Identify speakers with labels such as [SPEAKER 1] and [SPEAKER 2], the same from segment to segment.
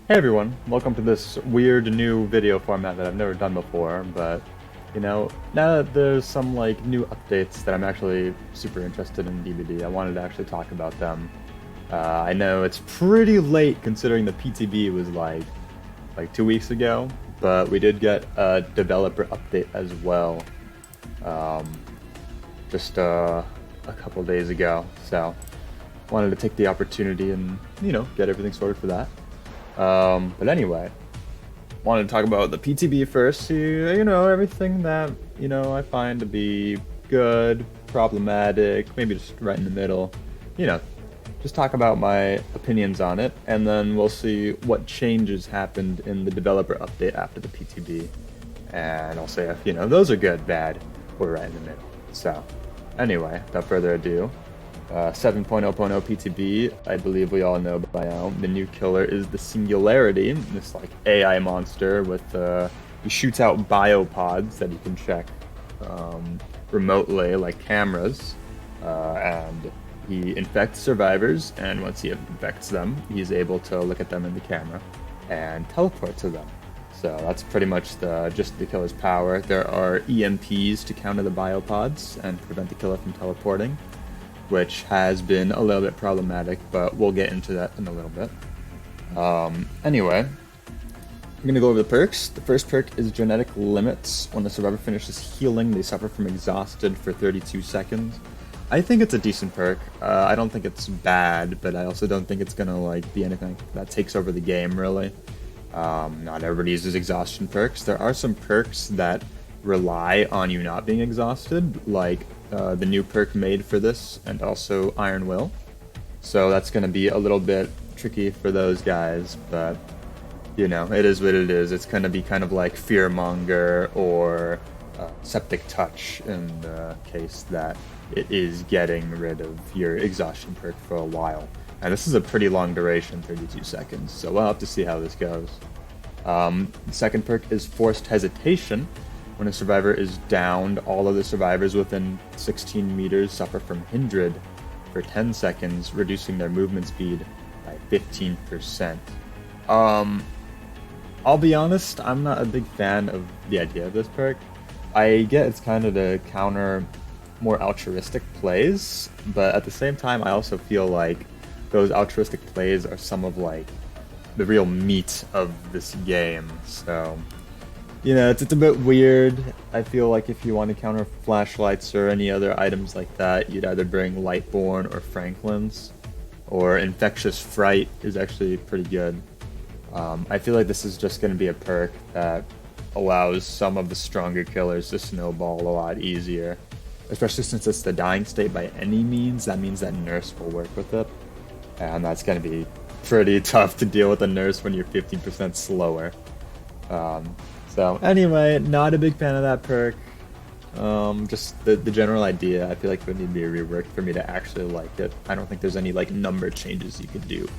[SPEAKER 1] Hey everyone, welcome to this weird new video format that I've never done before, but now that there's some new updates that I'm actually super interested in DBD, I wanted to actually talk about them. I know it's pretty late considering the PTB was like 2 weeks ago, but we did get a developer update as well, um, just a couple days ago. So wanted to take the opportunity and get everything sorted for that. But anyway, wanted to talk about the PTB first. See, everything that I find to be good, problematic, maybe just right in the middle. You know, just talk about my opinions on it, and then we'll see what changes happened in the developer update after the PTB, and I'll say if those are good, bad, or right in the middle. So, anyway, without further ado. 7.0.0 PTB, I believe we all know by now. The new killer is the Singularity, this AI monster with he shoots out biopods that you can check remotely, like cameras, and he infects survivors. And once he infects them, he's able to look at them in the camera and teleport to them. So that's pretty much just the killer's power. There are EMPs to counter the biopods and prevent the killer from teleporting, which has been a little bit problematic, but we'll get into that in a little bit. Anyway, I'm going to go over the perks. The first perk is Genetic Limits. When the survivor finishes healing, they suffer from exhausted for 32 seconds. I think it's a decent perk. I don't think it's bad, but I also don't think it's going to be anything that takes over the game, really. Not everybody uses exhaustion perks. There are some perks that rely on you not being exhausted, like the new perk made for this, and also Iron Will. So that's going to be a little bit tricky for those guys, but it is what it is. It's going to be kind of like Fearmonger or Septic Touch in the case that it is getting rid of your exhaustion perk for a while. And this is a pretty long duration, 32 seconds, so we'll have to see how this goes. The second perk is Forced Hesitation. When a survivor is downed, all of the survivors within 16 meters suffer from Hindred for 10 seconds, reducing their movement speed by 15%. I'll be honest, I'm not a big fan of the idea of this perk. I get it's kind of to counter more altruistic plays, but at the same time I also feel like those altruistic plays are some of the real meat of this game, so it's a bit weird. I feel like if you want to counter flashlights or any other items like that, you'd either bring Lightborn or Franklin's, or Infectious Fright is actually pretty good. I feel like this is just going to be a perk that allows some of the stronger killers to snowball a lot easier, especially since it's the dying state by any means. That means that Nurse will work with it, and that's going to be pretty tough to deal with a Nurse when you're 15% slower. So anyway, not a big fan of that perk. Just the general idea, I feel like it would need to be reworked for me to actually like it. I don't think there's any number changes you could do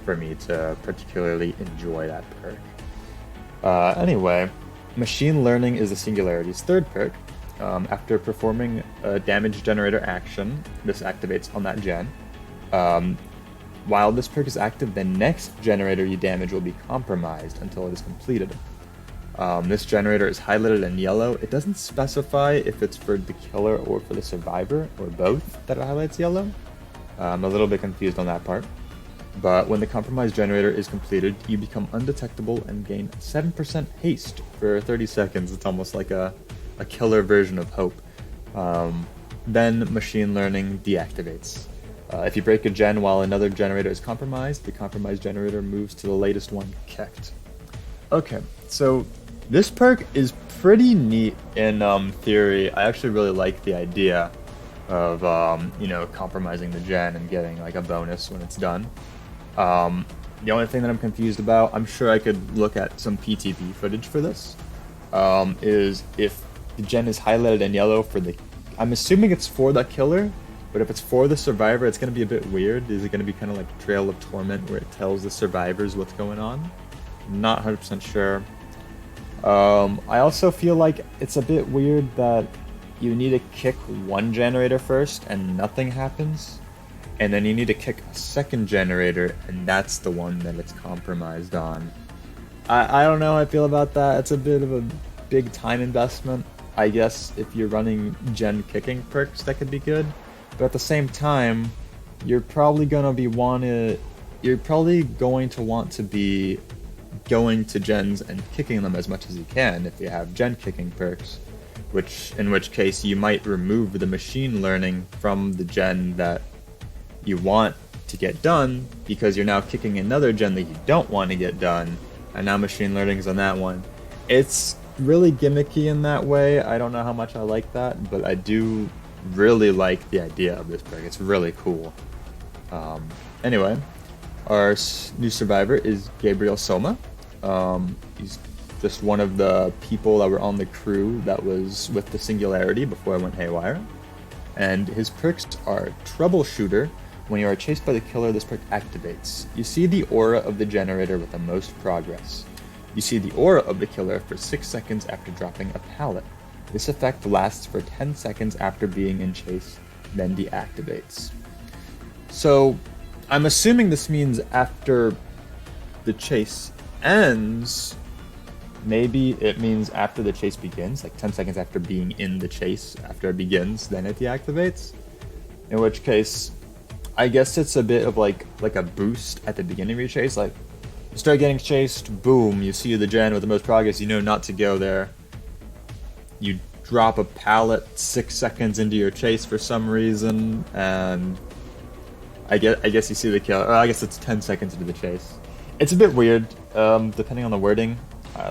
[SPEAKER 1] for me to particularly enjoy that perk. Anyway, Machine Learning is the Singularity's third perk. After performing a damage generator action, this activates on that gen. While this perk is active, the next generator you damage will be compromised until it is completed. This generator is highlighted in yellow. It doesn't specify if it's for the killer or for the survivor, or both, that it highlights yellow. I'm a little bit confused on that part. But when the compromised generator is completed, you become undetectable and gain 7% haste for 30 seconds. It's almost like a killer version of Hope. Then Machine Learning deactivates. If you break a gen while another generator is compromised, the compromised generator moves to the latest one kicked. Okay, so this perk is pretty neat in theory. I actually really like the idea of compromising the gen and getting a bonus when it's done. The only thing that I'm confused about, I'm sure I could look at some PTB footage for this, is if the gen is highlighted in yellow for I'm assuming it's for the killer, but if it's for the survivor, it's going to be a bit weird. Is it going to be kind of like Trail of Torment, where it tells the survivors what's going on? Not 100% sure. I also feel like it's a bit weird that you need to kick one generator first and nothing happens. and then you need to kick a second generator, and that's the one that it's compromised on. I don't know how I feel about that. It's a bit of a big time investment. I guess if you're running gen kicking perks, that could be good. But at the same time, you're probably going to want to be going to gens and kicking them as much as you can if you have gen kicking perks, in which case you might remove the machine learning from the gen that you want to get done, because you're now kicking another gen that you don't want to get done, and now machine learning is on that one. It's really gimmicky in that way. I don't know how much I like that, but I do really like the idea of this perk. It's really cool. Anyway, our new survivor is Gabriel Soma. He's just one of the people that were on the crew that was with the Singularity before I went haywire. And his perks are Troubleshooter. When you are chased by the killer, this perk activates. You see the aura of the generator with the most progress. You see the aura of the killer for 6 seconds after dropping a pallet. This effect lasts for 10 seconds after being in chase, then deactivates. So, I'm assuming this means after the chase ends, maybe it means after the chase begins, like 10 seconds after being in the chase, after it begins, then it deactivates. In which case, I guess it's a bit of like a boost at the beginning of your chase, like you start getting chased, boom, you see the gen with the most progress, you know not to go there. You drop a pallet 6 seconds into your chase for some reason, and I guess you see the kill. Or I guess it's 10 seconds into the chase. It's a bit weird, depending on the wording.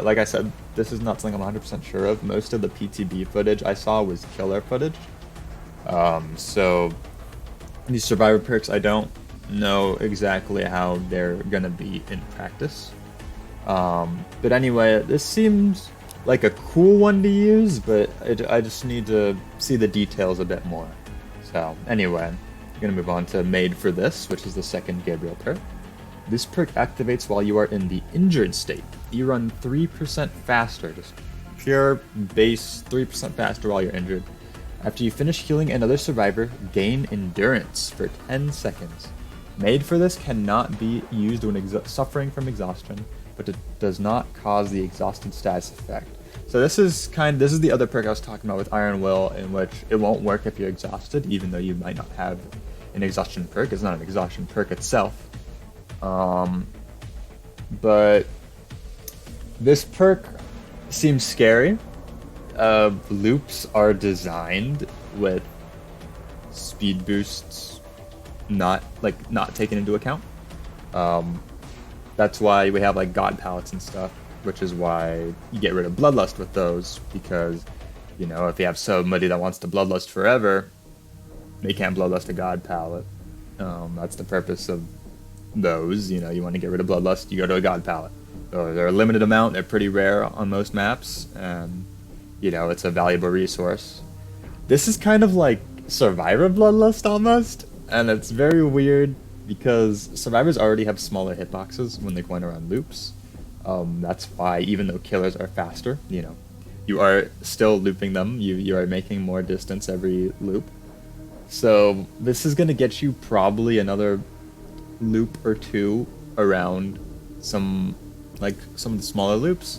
[SPEAKER 1] Like I said, this is not something I'm 100% sure of. Most of the PTB footage I saw was killer footage. So these survivor perks, I don't know exactly how they're gonna be in practice. But anyway, this seems like a cool one to use, but I just need to see the details a bit more. So anyway, I'm gonna move on to Made for This, which is the second Gabriel perk. This perk activates while you are in the injured state. You run 3% faster, just pure base 3% faster while you're injured. After you finish healing another survivor, gain endurance for 10 seconds. Made for This cannot be used when suffering from exhaustion, but it does not cause the exhausted status effect. So this is the other perk I was talking about with Iron Will, in which it won't work if you're exhausted, even though you might not have an exhaustion perk. It's not an exhaustion perk itself. But this perk seems scary. Loops are designed with speed boosts not taken into account. That's why we have like god palettes and stuff, which is why you get rid of bloodlust with those, because if you have somebody that wants to bloodlust forever, they can't bloodlust a god palette. That's the purpose of those. You want to get rid of bloodlust, you go to a god palette. So they're a limited amount, they're pretty rare on most maps, and it's a valuable resource. This is kind of like Survivor Bloodlust almost, and it's very weird because survivors already have smaller hitboxes when they're going around loops. That's why, even though killers are faster, you are still looping them. You are making more distance every loop. So this is going to get you probably another loop or two around some of the smaller loops,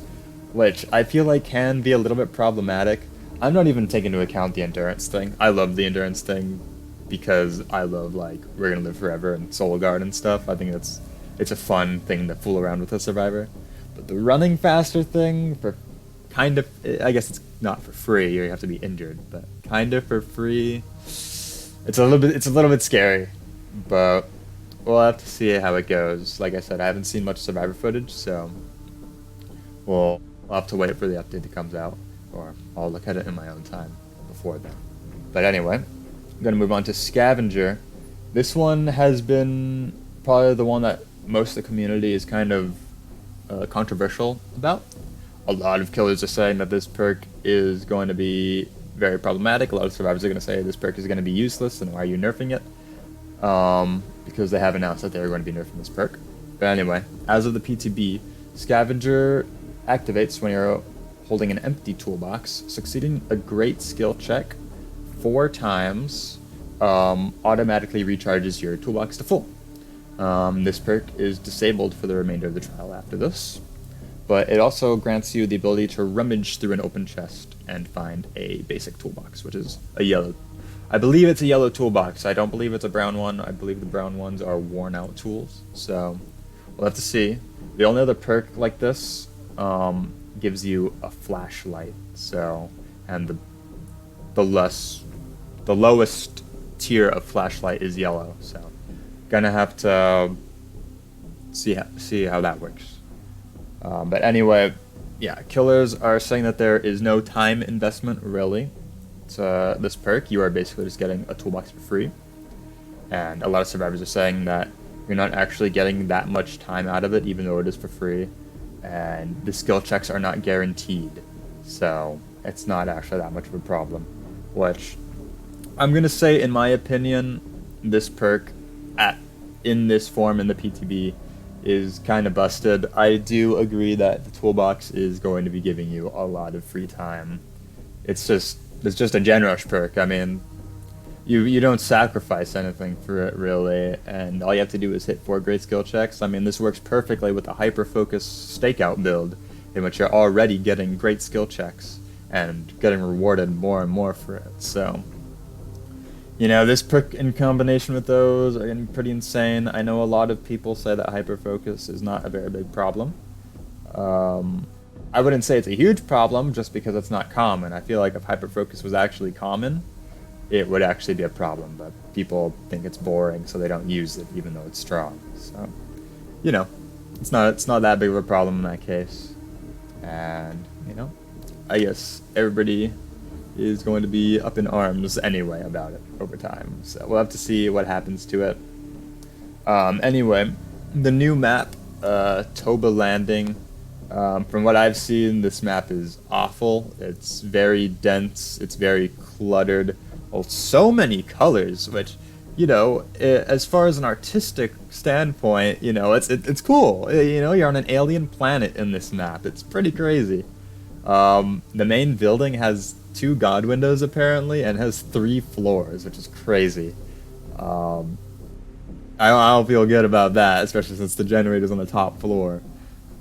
[SPEAKER 1] which I feel like can be a little bit problematic. I'm not even taking into account the endurance thing. I love the endurance thing because I love We're Gonna Live Forever and Soul Guard and stuff. I think it's a fun thing to fool around with a survivor. But the running faster thing, for kind of, I guess it's not for free, you have to be injured, but kind of for free, it's a little bit scary, but we'll have to see how it goes. Like I said, I haven't seen much survivor footage, so we'll have to wait for the update that comes out, or I'll look at it in my own time before then. But anyway, I'm going to move on to Scavenger. This one has been probably the one that most of the community is kind of controversial about. A lot of killers are saying that this perk is going to be very problematic. A lot of survivors are going to say this perk is going to be useless, and why are you nerfing it? Because they have announced that they're going to be nerfing this perk. But anyway, as of the PTB, Scavenger activates when you're holding an empty toolbox, succeeding a great skill check 4 times automatically recharges your toolbox to full. This perk is disabled for the remainder of the trial after this, but it also grants you the ability to rummage through an open chest and find a basic toolbox, which is a yellow. I believe it's a yellow toolbox. I don't believe it's a brown one. I believe the brown ones are worn out tools, so we'll have to see. The only other perk like this gives you a flashlight, so, and the lowest tier of flashlight is yellow, so gonna have to see how that works. But anyway, yeah, killers are saying that there is no time investment really to this perk. You are basically just getting a toolbox for free, and a lot of survivors are saying that you're not actually getting that much time out of it, even though it is for free, and the skill checks are not guaranteed, so it's not actually that much of a problem. Which I'm gonna say, in my opinion, this perk in this form in the PTB is kind of busted. I do agree that the toolbox is going to be giving you a lot of free time. It's just a gen rush perk. I mean, you don't sacrifice anything for it really, and all you have to do is hit 4 great skill checks. I mean, this works perfectly with the hyper focus stakeout build, in which you're already getting great skill checks and getting rewarded more and more for it. So, you know, this perk in combination with those are getting pretty insane. I know a lot of people say that hyperfocus is not a very big problem. I wouldn't say it's a huge problem just because it's not common. I feel like if hyperfocus was actually common, it would actually be a problem, but people think it's boring, so they don't use it even though it's strong. So, you know, it's not that big of a problem in that case. And, you know, I guess everybody is going to be up in arms anyway about it over time, so we'll have to see what happens to it. Anyway, the new map, Toba Landing, from what I've seen, this map is awful. It's very dense, it's very cluttered, so many colors, which, you know, as far as an artistic standpoint, you know, it's cool. You know, you're on an alien planet in this map. It's pretty crazy. The main building has 2 god windows apparently, and has 3 floors, which is crazy. I don't feel good about that, especially since the generator's on the top floor.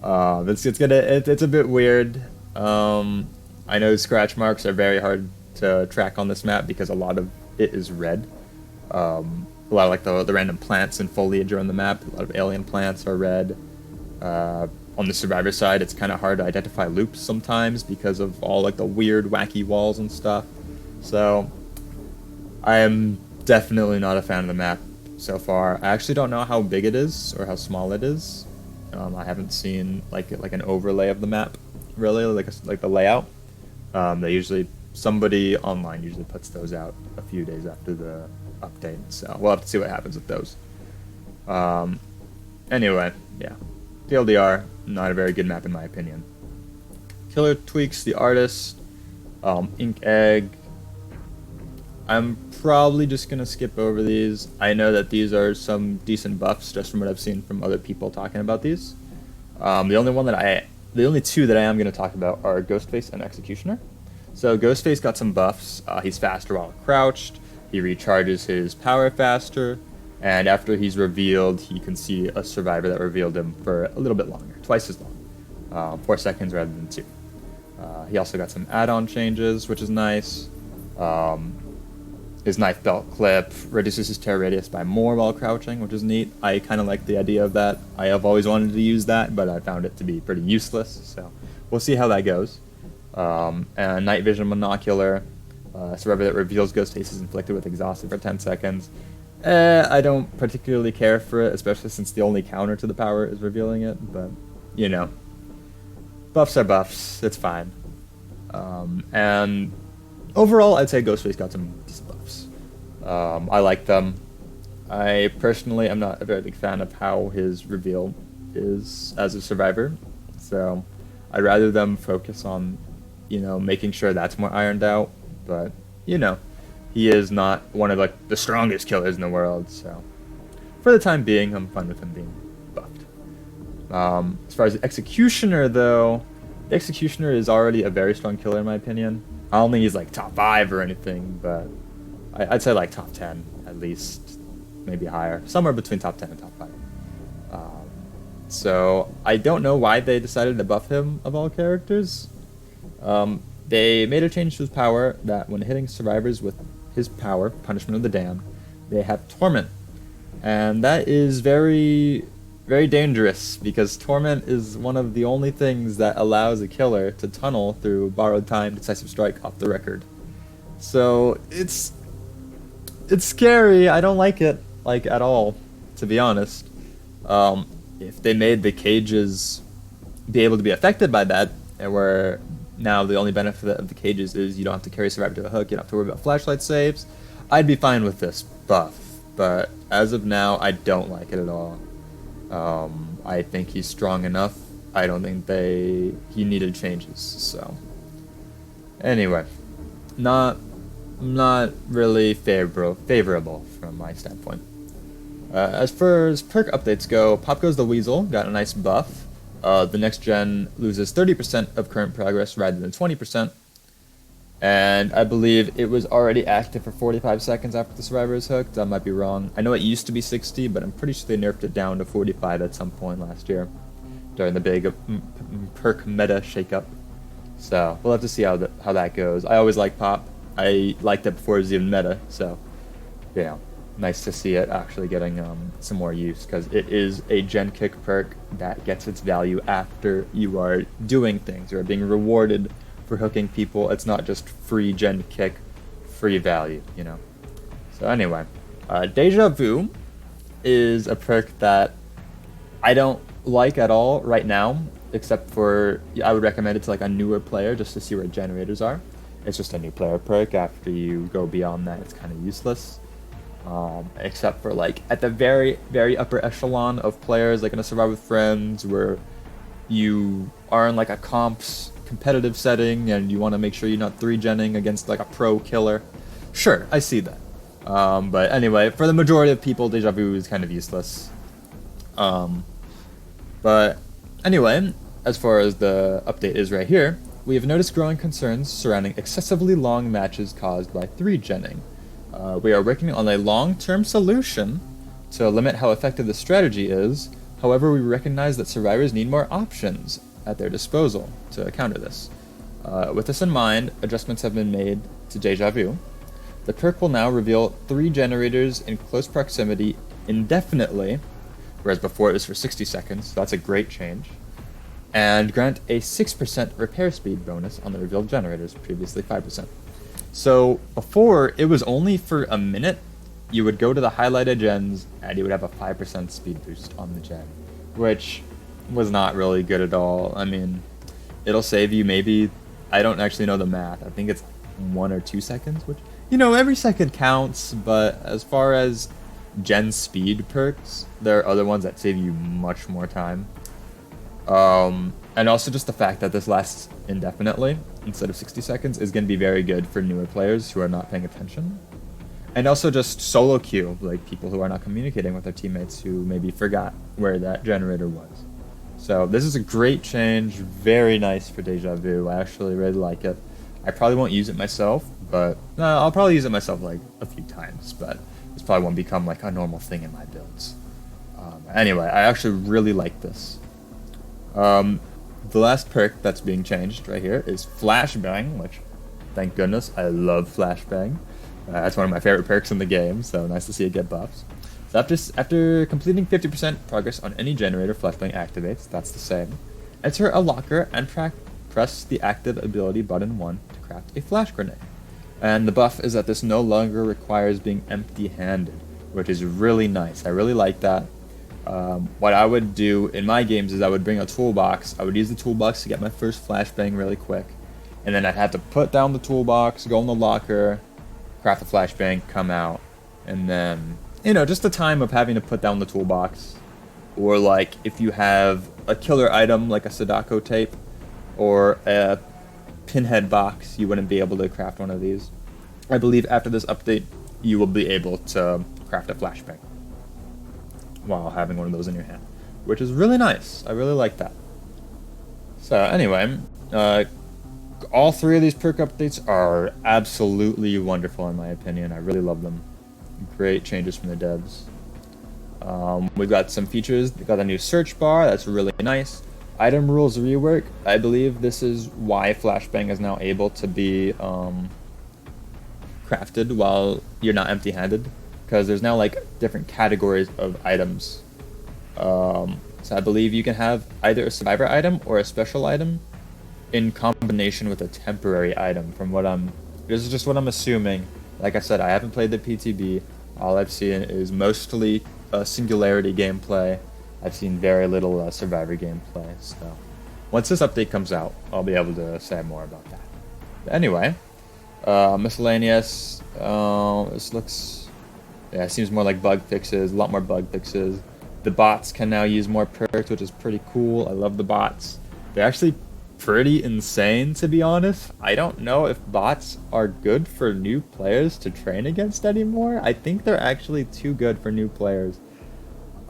[SPEAKER 1] It's a bit weird. I know scratch marks are very hard to track on this map because a lot of it is red. A lot of like the random plants and foliage are on the map. A lot of alien plants are red. On the survivor side, it's kind of hard to identify loops sometimes because of all like the weird, wacky walls and stuff. So, I am definitely not a fan of the map so far. I actually don't know how big it is or how small it is. I haven't seen like an overlay of the map, really, like the layout. Somebody online usually puts those out a few days after the update, so we'll have to see what happens with those. Anyway, yeah. TLDR, not a very good map in my opinion. Killer tweaks the artist, Ink Egg. I'm probably just gonna skip over these. I know that these are some decent buffs just from what I've seen from other people talking about these. The only 2 that I am gonna talk about are Ghostface and Executioner. So Ghostface got some buffs. He's faster while crouched. He recharges his power faster. And after he's revealed, he can see a survivor that revealed him for a little bit longer, twice as long, 4 seconds rather than 2. He also got some add-on changes, which is nice. His knife belt clip reduces his tear radius by more while crouching, which is neat. I kind of like the idea of that. I have always wanted to use that, but I found it to be pretty useless, so we'll see how that goes. And night vision monocular, survivor that reveals Ghostface is inflicted with exhausted for 10 seconds. I don't particularly care for it, especially since the only counter to the power is revealing it, but, you know. Buffs are buffs, it's fine. And overall, I'd say Ghostface got some decent buffs. I like them. I personally am not a very big fan of how his reveal is as a survivor, so I'd rather them focus on, you know, making sure that's more ironed out, but, you know. He is not one of like the strongest killers in the world, so for the time being, I'm fine with him being buffed. As far as the Executioner, though, the Executioner is already a very strong killer in my opinion. I don't think he's like top 5 or anything, but I'd say like top 10 at least, maybe higher, somewhere between top 10 and top 5. So I don't know why they decided to buff him of all characters. They made a change to his power that when hitting survivors with his power, Punishment of the Damned, they have Torment. And that is very, very dangerous because Torment is one of the only things that allows a killer to tunnel through Borrowed Time, Decisive Strike off the record. So it's scary. I don't like it, like, at all, to be honest. If they made the cages be able to be affected by that, and where now the only benefit of the cages is you don't have to carry survivor to a hook, you don't have to worry about flashlight saves, I'd be fine with this buff. But as of now, I don't like it at all. I think he's strong enough. I don't think he needed changes. So anyway, not really favorable from my standpoint. As far as perk updates go, Pop Goes The Weasel got a nice buff. The next gen loses 30% of current progress rather than 20%. And I believe it was already active for 45 seconds after the survivor is hooked. I might be wrong. I know it used to be 60, but I'm pretty sure they nerfed it down to 45 at some point last year during the big perk meta shakeup. So we'll have to see how that goes. I always liked Pop. I liked it before it was even meta, so yeah, nice to see it actually getting some more use, because it is a gen kick perk that gets its value after you are doing things. You are being rewarded for hooking people. It's not just free gen kick, free value, you know. So anyway, Deja Vu is a perk that I don't like at all right now, except for I would recommend it to like a newer player just to see where generators are. It's just a new player perk. After you go beyond that, it's kind of useless. Except for like at the very, very upper echelon of players, like in a Survive with Friends, where you are in like a comps competitive setting and you want to make sure you're not 3-genning against like a pro killer. Sure, I see that. But anyway, for the majority of people, Deja Vu is kind of useless. But anyway, as far as the update is right here, we have noticed growing concerns surrounding excessively long matches caused by 3-genning. We are working on a long-term solution to limit how effective the strategy is. However, we recognize that survivors need more options at their disposal to counter this. With this in mind, adjustments have been made to Deja Vu. The perk will now reveal 3 generators in close proximity indefinitely, whereas before it was for 60 seconds, so that's a great change. And grant a 6% repair speed bonus on the revealed generators, previously 5%. So before, it was only for a minute. You would go to the highlighted gens, and you would have a 5% speed boost on the gen, which was not really good at all. I mean, it'll save you maybe, I don't actually know the math, I think it's 1 or 2 seconds, which, you know, every second counts, but as far as gen speed perks, there are other ones that save you much more time. And also just the fact that this lasts indefinitely instead of 60 seconds is going to be very good for newer players who are not paying attention. And also just solo queue, like people who are not communicating with their teammates who maybe forgot where that generator was. So this is a great change, very nice for Deja Vu. I actually really like it. I probably won't use it myself, but I'll probably use it myself like a few times, but this probably won't become like a normal thing in my builds. Anyway, I actually really like this. The last perk that's being changed right here is Flashbang, which, thank goodness, I love Flashbang. That's one of my favorite perks in the game, so nice to see it get buffs. So after completing 50% progress on any generator, Flashbang activates. That's the same. Enter a locker and press the active ability button 1 to craft a flash grenade. And the buff is that this no longer requires being empty-handed, which is really nice. I really like that. What I would do in my games is I would bring a toolbox. I would use the toolbox to get my first flashbang really quick. And then I'd have to put down the toolbox, go in the locker, craft the flashbang, come out. And then, you know, just the time of having to put down the toolbox. Or like if you have a killer item like a Sadako tape or a pinhead box, you wouldn't be able to craft one of these. I believe after this update, you will be able to craft a flashbang while having one of those in your hand, which is really nice. I really like that. So anyway, all three of these perk updates are absolutely wonderful in my opinion. I really love them. Great changes from the devs. We've got some features. We've got a new search bar. That's really nice. Item rules rework. I believe this is why Flashbang is now able to be crafted while you're not empty-handed, because there's now like different categories of items. So I believe you can have either a survivor item or a special item in combination with a temporary item. This is just what I'm assuming. Like I said, I haven't played the PTB. All I've seen is mostly Singularity gameplay. I've seen very little survivor gameplay. So once this update comes out, I'll be able to say more about that. But anyway, miscellaneous. This looks, yeah, it seems more like bug fixes. A lot more bug fixes. The bots can now use more perks, which is pretty cool. I love the bots. They're actually pretty insane, to be honest. I don't know if bots are good for new players to train against anymore. I think they're actually too good for new players.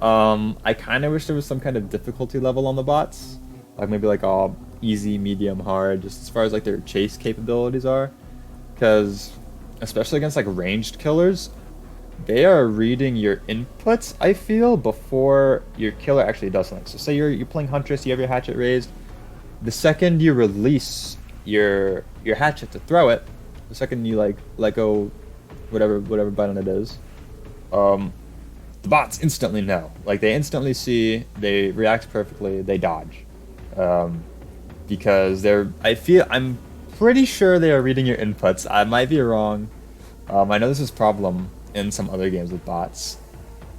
[SPEAKER 1] I kind of wish there was some kind of difficulty level on the bots, like maybe like all easy, medium, hard, just as far as like their chase capabilities are, because especially against like ranged killers, they are reading your inputs, I feel, before your killer actually does something. So say you're playing Huntress, you have your hatchet raised. The second you release your hatchet to throw it, the second you like let go, whatever button it is, the bots instantly know. Like they instantly see, they react perfectly, they dodge, because I'm pretty sure they are reading your inputs. I might be wrong. I know this is a problem in some other games with bots.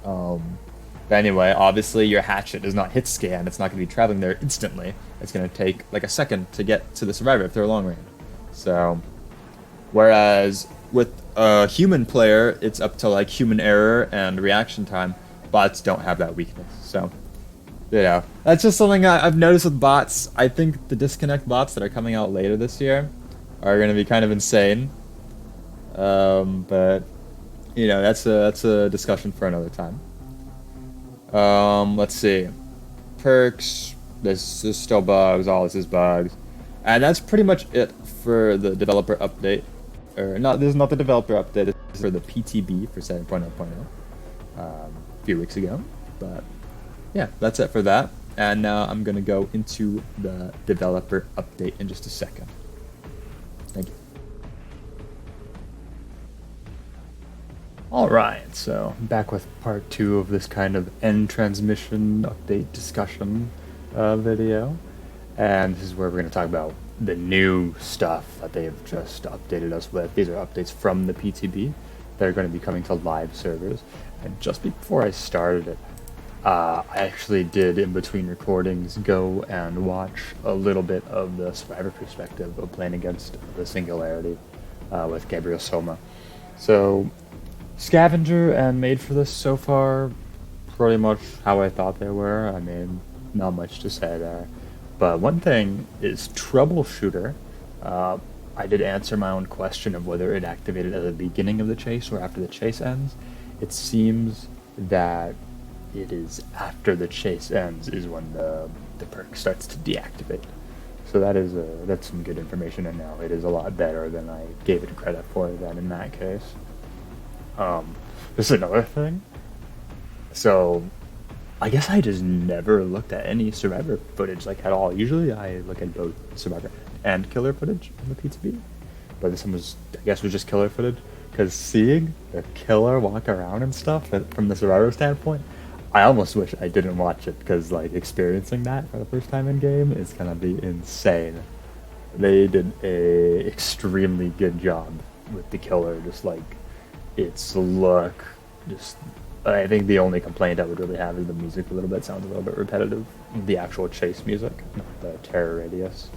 [SPEAKER 1] But anyway, obviously your hatchet is not hit scan. It's not going to be traveling there instantly. It's going to take like a second to get to the survivor if they're long range. So, whereas with a human player, it's up to like human error and reaction time. Bots don't have that weakness. So, you know, that's just something I've noticed with bots. I think the disconnect bots that are coming out later this year are going to be kind of insane. But you know, that's a discussion for another time. Let's see. Perks. This is still bugs. All this is bugs. And that's pretty much it for the developer update. Or not, this is not the developer update. This is for the PTB for 7.0.0. A few weeks ago. But yeah, that's it for that. And now I'm going to go into the developer update in just a second. Thank you. Alright, so back with part 2 of this kind of end transmission update discussion video. And this is where we're going to talk about the new stuff that they've just updated us with. These are updates from the PTB that are going to be coming to live servers. And just before I started it, I actually did, in between recordings, go and watch a little bit of the survivor perspective of playing against the Singularity with Gabriel Soma. So Scavenger and Made for this so far, pretty much how I thought they were. I mean, not much to say there. But one thing is Troubleshooter. I did answer my own question of whether it activated at the beginning of the chase or after the chase ends. It seems that it is after the chase ends is when the perk starts to deactivate. So that's some good information, and now it is a lot better than I gave it credit for then in that case. There's another thing. So, I guess I just never looked at any survivor footage like at all. Usually I look at both survivor and killer footage on the PTB, but this one was just killer footage. Because seeing the killer walk around and stuff from the survivor standpoint, I almost wish I didn't watch it, because like experiencing that for the first time in game is gonna be insane. They did a extremely good job with the killer, just like its look. Just, I think the only complaint I would really have is the music a little bit sounds a little bit repetitive. The actual chase music, not the terror radius.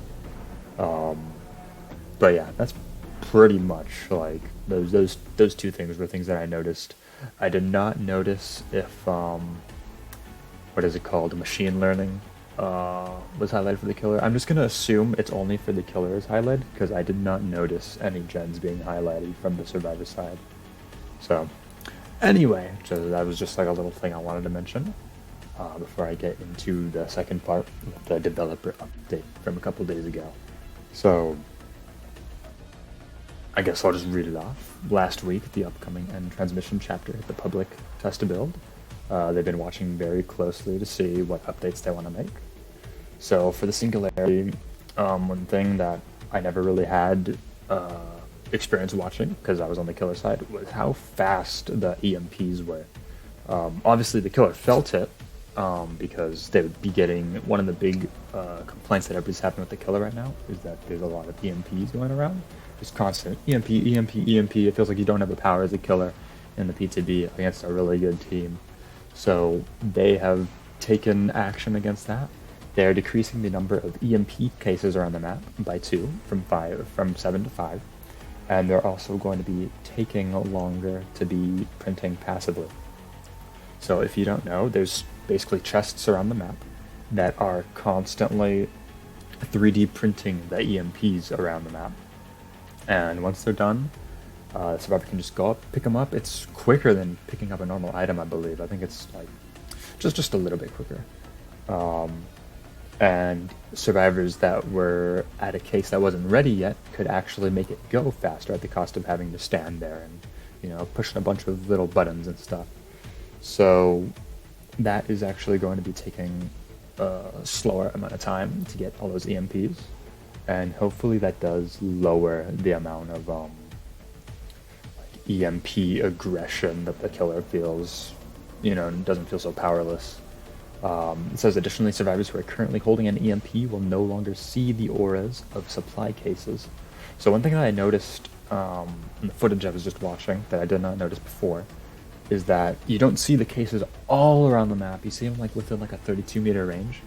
[SPEAKER 1] But yeah, that's pretty much like those two things were things that I noticed. I did not notice if what is it called, machine learning was highlighted for the killer. I'm just gonna assume it's only for the killer is highlighted, because I did not notice any gens being highlighted from the survivor side. So anyway, so that was just like a little thing I wanted to mention before I get into the second part, the developer update from a couple days ago. So I guess I'll just read it off. Last week, the upcoming end transmission chapter hit the public test build. They've been watching very closely to see what updates they want to make. So for the Singularity, one thing that I never really had experience watching, because I was on the killer side, was how fast the EMPs were. Obviously, the killer felt it, because they would be getting one of the big complaints that everybody's having with the killer right now is that there's a lot of EMPs going around. Just constant EMP, EMP, EMP. It feels like you don't have the power as a killer in the PTB against a really good team. So they have taken action against that. They're decreasing the number of EMP cases around the map by 2, from 7 to 5. And they're also going to be taking longer to be printing passively. So if you don't know, there's basically chests around the map that are constantly 3D printing the EMPs around the map. And once they're done, the survivor can just go up, pick them up. It's quicker than picking up a normal item, I believe. I think it's like just a little bit quicker. And survivors that were at a case that wasn't ready yet could actually make it go faster at the cost of having to stand there and, pushing a bunch of little buttons and stuff. So that is actually going to be taking a slower amount of time to get all those EMPs. And hopefully that does lower the amount of EMP aggression that the killer feels, and doesn't feel so powerless. It says additionally, survivors who are currently holding an EMP will no longer see the auras of supply cases. So one thing that I noticed in the footage I was just watching that I did not notice before is that you don't see the cases all around the map. You see them within a 32-meter range.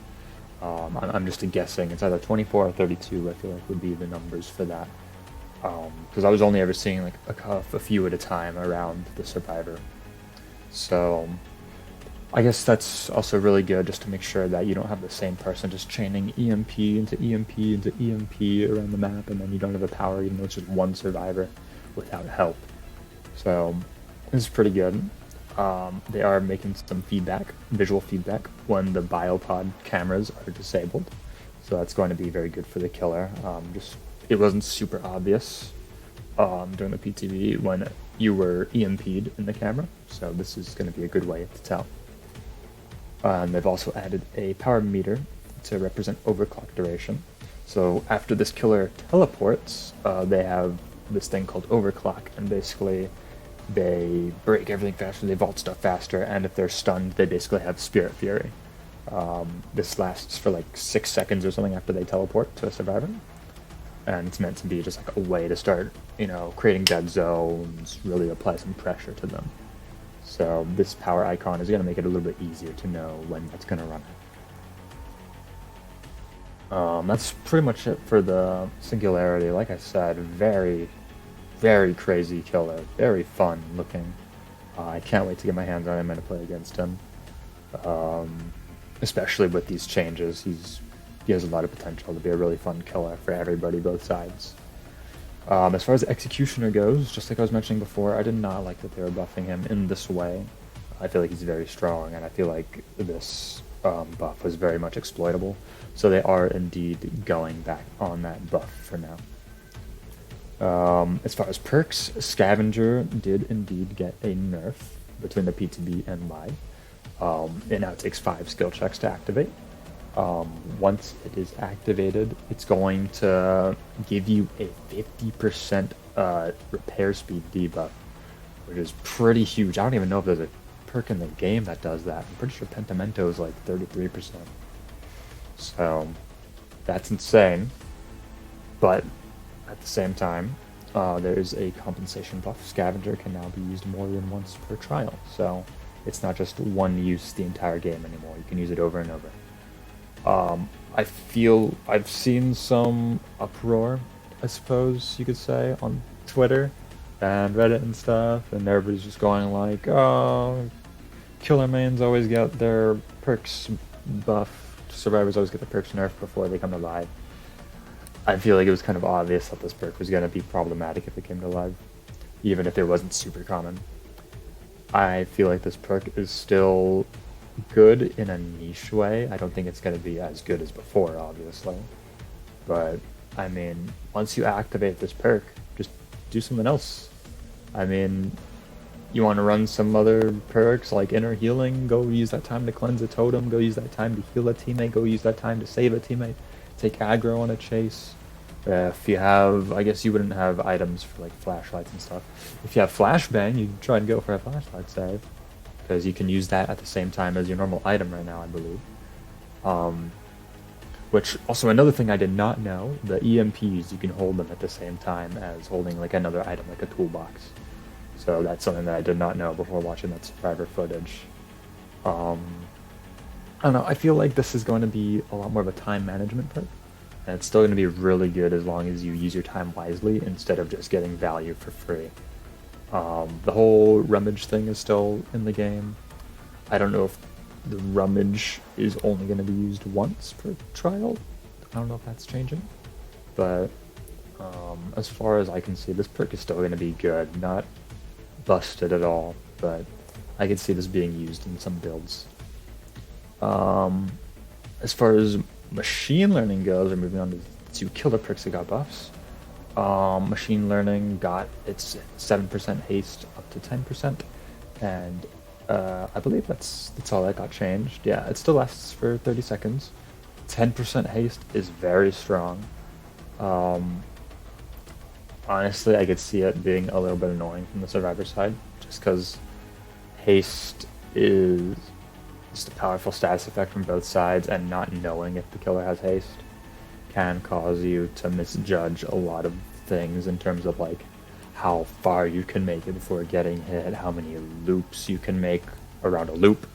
[SPEAKER 1] I'm just guessing. It's either 24 or 32, I feel like would be the numbers for that. Because I was only ever seeing a few at a time around the survivor. So I guess that's also really good, just to make sure that you don't have the same person just chaining EMP into EMP into EMP around the map, and then you don't have the power even though it's just one survivor without help. So this is pretty good. They are making some visual feedback, when the biopod cameras are disabled. So that's going to be very good for the killer. It wasn't super obvious during the PTB when you were EMP'd in the camera. So this is going to be a good way to tell. They've also added a power meter to represent overclock duration. So after this killer teleports, they have this thing called overclock, and basically they break everything faster, they vault stuff faster, and if they're stunned, they basically have Spirit Fury. This lasts for 6 seconds or something after they teleport to a survivor, and it's meant to be just a way to start, creating dead zones, really apply some pressure to them. So this power icon is going to make it a little bit easier to know when that's going to run. That's pretty much it for the Singularity. Like I said, very, very crazy killer, very fun looking. I can't wait to get my hands on him and to play against him. Especially with these changes, he has a lot of potential to be a really fun killer for everybody, both sides. As far as the Executioner goes, just like I was mentioning before, I did not like that they were buffing him in this way. I feel like he's very strong, and I feel like this buff was very much exploitable. So they are indeed going back on that buff for now. As far as perks, Scavenger did indeed get a nerf between the PTB and live. It now takes 5 skill checks to activate. Once it is activated, it's going to give you a 50% repair speed debuff, which is pretty huge. I don't even know if there's a perk in the game that does that. I'm pretty sure Pentimento is 33%. So that's insane. But at the same time, there is a compensation buff. Scavenger can now be used more than once per trial, so it's not just one use the entire game anymore. You can use it over and over. I feel I've seen some uproar, I suppose you could say, on Twitter and Reddit and stuff, and everybody's just going oh, killer mains always get their perks buff, survivors always get the perks nerfed before they come to live. I feel like it was kind of obvious that this perk was going to be problematic if it came to live, even if it wasn't super common. I feel like this perk is still good in a niche way. I don't think it's going to be as good as before, obviously. But, I mean, once you activate this perk, just do something else. I mean, you want to run some other perks like inner healing, go use that time to cleanse a totem, go use that time to heal a teammate, go use that time to save a teammate, take aggro on a chase. If you have, I guess you wouldn't have items for like flashlights and stuff. If you have Flashbang, you can try and go for a flashlight save, because you can use that at the same time as your normal item right now, I believe. Which, also another thing I did not know, the EMPs, you can hold them at the same time as holding like another item, like a toolbox. So that's something that I did not know before watching that survivor footage. I don't know, I feel like this is going to be a lot more of a time management perk. And it's still going to be really good as long as you use your time wisely instead of just getting value for free. The whole rummage thing is still in the game. I don't know if the rummage is only going to be used once per trial. I don't know if that's changing. But as far as I can see, this perk is still going to be good. Not busted at all, but I could see this being used in some builds. As far as machine learning goes, we're moving on to 2 killer perks that got buffs. Machine learning got its 7% haste up to 10%, and I believe that's all that got changed. Yeah, it still lasts for 30 seconds. 10% haste is very strong. Honestly, I could see it being a little bit annoying from the survivor side, just because haste is just a powerful status effect from both sides, and not knowing if the killer has haste can cause you to misjudge a lot of things in terms of like how far you can make it before getting hit, how many loops you can make around a loop.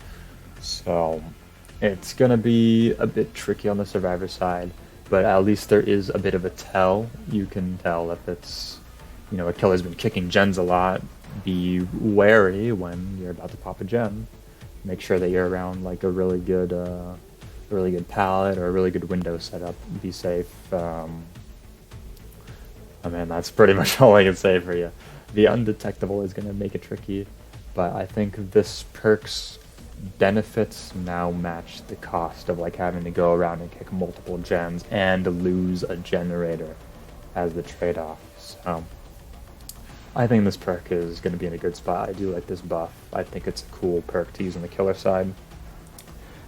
[SPEAKER 1] So it's gonna be a bit tricky on the survivor side, but at least there is a bit of a tell. You can tell if it's, you know, a killer's been kicking gens a lot. Be wary when you're about to pop a gen. Make sure that you're around like a really good pallet or a really good window setup. Be safe. I mean, that's pretty much all I can say for you. The undetectable is going to make it tricky, but I think this perk's benefits now match the cost of like having to go around and kick multiple gens and lose a generator as the trade-off. So I think this perk is going to be in a good spot. I do like this buff. I think it's a cool perk to use on the killer side.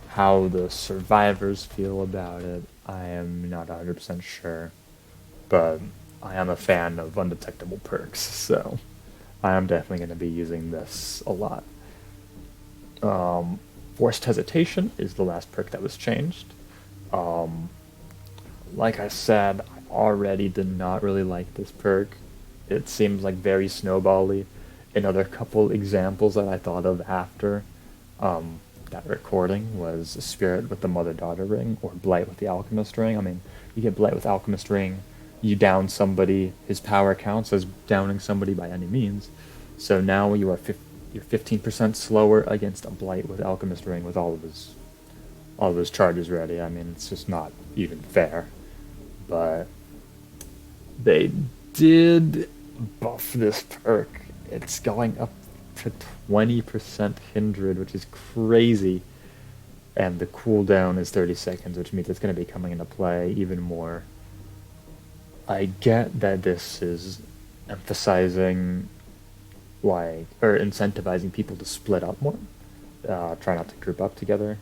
[SPEAKER 1] How the survivors feel about it, I am not 100% sure, but I am a fan of undetectable perks, so I am definitely going to be using this a lot. Forced Hesitation is the last perk that was changed. Like I said, I already did not really like this perk. It seems like very snowball-y. Another couple examples that I thought of after that recording was Spirit with the Mother-Daughter Ring, or Blight with the Alchemist Ring. I mean, you get Blight with Alchemist Ring, you down somebody, his power counts as downing somebody by any means. So now you're 15% slower against a Blight with Alchemist Ring with all of his charges ready. I mean, it's just not even fair. But they did buff this perk. It's going up to 20% Hindred, which is crazy. And the cooldown is 30 seconds, which means it's going to be coming into play even more. I get that this is emphasizing or incentivizing people to split up more. Try not to group up together.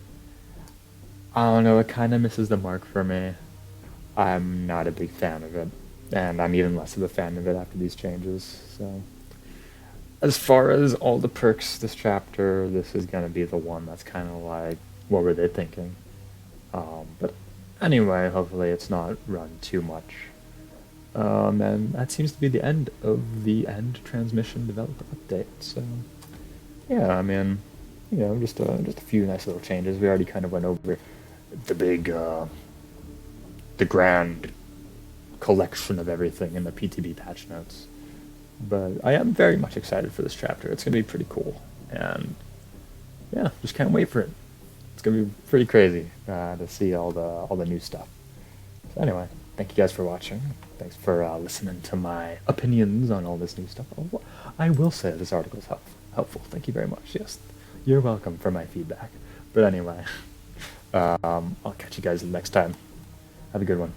[SPEAKER 1] I don't know, it kind of misses the mark for me. I'm not a big fan of it. And I'm even less of a fan of it after these changes. So, as far as all the perks this chapter, this is going to be the one that's kind of like, what were they thinking? But anyway, hopefully it's not run too much. And that seems to be the end of the end transmission developer update. So, yeah, I mean, you know, just a few nice little changes. We already kind of went over the big, the grand collection of everything in the PTB patch notes. But I am very much excited for this chapter. It's going to be pretty cool. And yeah, just can't wait for it. It's going to be pretty crazy to see all the new stuff. So anyway, thank you guys for watching. Thanks for listening to my opinions on all this new stuff. I will say this article is helpful. Thank you very much. Yes, you're welcome for my feedback. But anyway, I'll catch you guys next time. Have a good one.